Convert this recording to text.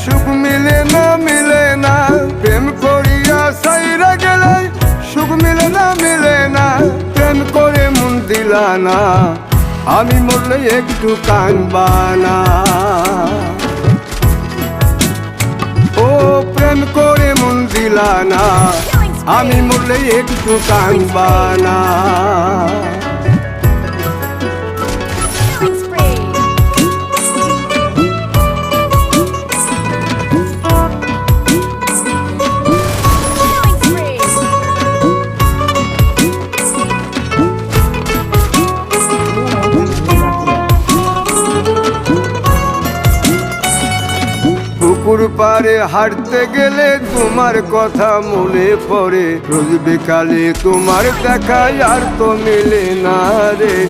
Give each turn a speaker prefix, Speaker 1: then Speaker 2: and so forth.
Speaker 1: সুখ মিলে না প্রেম করিয়া সাইরা গেলে সুখ মিলে না প্রেম করে মন দিলা না আমি মরলে একটু কানবানা ও প্রেম করে মন দিলা না আমি মরলে একটু কানবানা পুকুর পাড়ে হাঁটতে গেলে তোমার কথা মনে পড়ে রোজ বিকালে তোমার দেখা আর তো মেলে না রে।